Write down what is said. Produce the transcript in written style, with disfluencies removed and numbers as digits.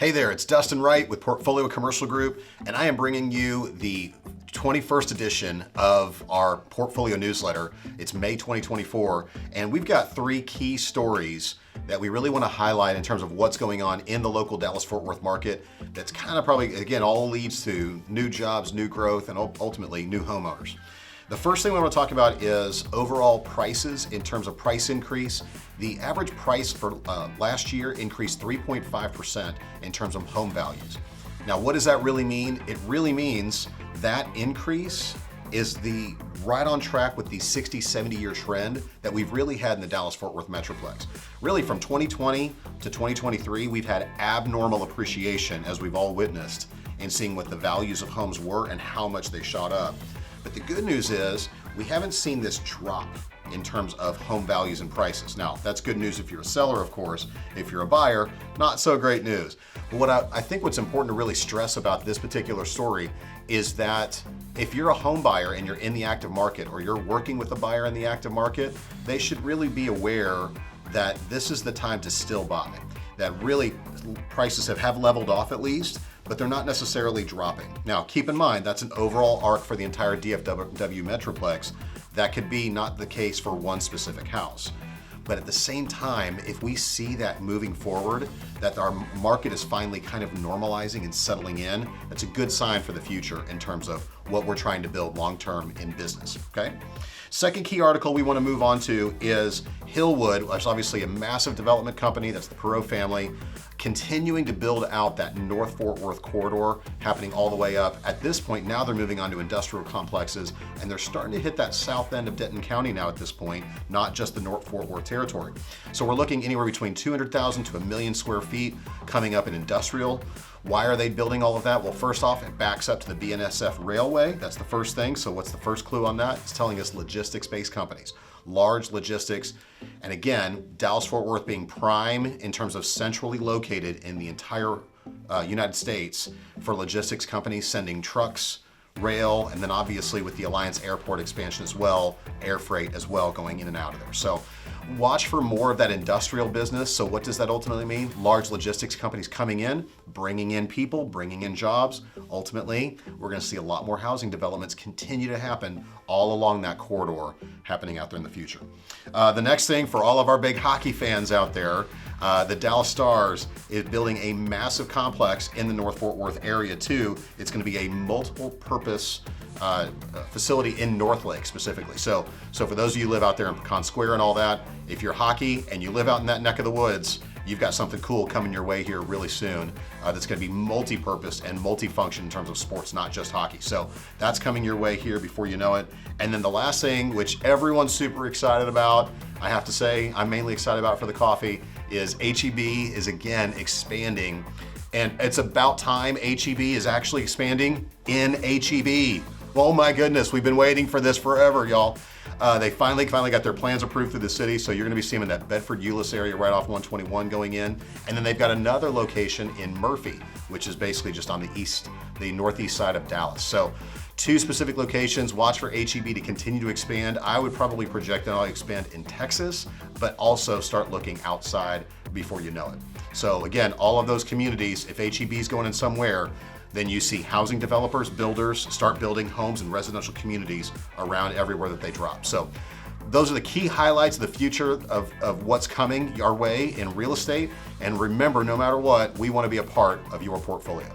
Hey there, it's Dustin Wright with Portfolio Commercial Group, and I am bringing you the 21st edition of our portfolio newsletter. It's May 2024, and we've got three key stories that we really want to highlight in terms of what's going on in the local Dallas-Fort Worth market. That's kind of probably, again, all leads to new jobs, new growth, and ultimately new homeowners. The first thing we want to talk about is overall prices in terms of price increase. The average price for last year increased 3.5% in terms of home values. Now, what does that really mean? It really means that increase is right on track with the 60, 70-year trend that we've really had in the Dallas-Fort Worth Metroplex. Really, from 2020 to 2023, we've had abnormal appreciation, as we've all witnessed, in seeing what the values of homes were and how much they shot up. But the good news is we haven't seen this drop in terms of home values and prices. Now, that's good news if you're a seller, of course. If you're a buyer, not so great news. But what I think what's important to really stress about this particular story is that if you're a home buyer and you're in the active market, or you're working with a buyer in the active market, they should really be aware that this is the time to still buy. That really prices have leveled off at least, but they're not necessarily dropping. Now, keep in mind, that's an overall arc for the entire DFW Metroplex. That could be not the case for one specific house. But at the same time, if we see that moving forward, that our market is finally kind of normalizing and settling in, that's a good sign for the future in terms of what we're trying to build long-term in business, okay? Second key article we want to move on to is Hillwood, which is obviously a massive development company, that's the Perot family, continuing to build out that North Fort Worth corridor, happening all the way up. At this point, now they're moving on to industrial complexes, and they're starting to hit that south end of Denton County now at this point, not just the North Fort Worth territory. So we're looking anywhere between 200,000 to 1 million square feet coming up in industrial. Why are they building all of that? Well, first off, it backs up to the BNSF Railway. That's the first thing. So what's the first clue on that? It's telling us logistics-based companies, large logistics. And again, Dallas-Fort Worth being prime in terms of centrally located in the entire United States for logistics companies sending trucks, rail, and then obviously with the Alliance Airport expansion as well, air freight as well going in and out of there. So watch for more of that industrial business. So what does that ultimately mean? Large logistics companies coming in, bringing in people, bringing in jobs. Ultimately, we're going to see a lot more housing developments continue to happen all along that corridor happening out there in the future. The next thing for all of our big hockey fans out there, the Dallas Stars is building a massive complex in the North Fort Worth area too. It's going to be a multiple purpose facility in North Lake specifically. So for those of you who live out there in Pecan Square and all that, if you're hockey and you live out in that neck of the woods, you've got something cool coming your way here really soon that's going to be multi-purpose and multi-function in terms of sports, not just hockey. So that's coming your way here before you know it. And then the last thing, which everyone's super excited about, I have to say I'm mainly excited about for the coffee, is HEB is again expanding. And it's about time HEB is actually expanding in HEB. Oh my goodness, we've been waiting for this forever, y'all. They finally got their plans approved through the city, so you're gonna be seeing in that Bedford-Euless area right off 121 going in. And then they've got another location in Murphy, which is basically just on the northeast side of Dallas. So two specific locations. Watch for HEB to continue to expand. I would probably project that I'll expand in Texas, but also start looking outside before you know it. So again, all of those communities, if HEB is going in somewhere, then you see housing developers, builders start building homes and residential communities around everywhere that they drop. So those are the key highlights of the future of what's coming our way in real estate. And remember, no matter what, we want to be a part of your portfolio.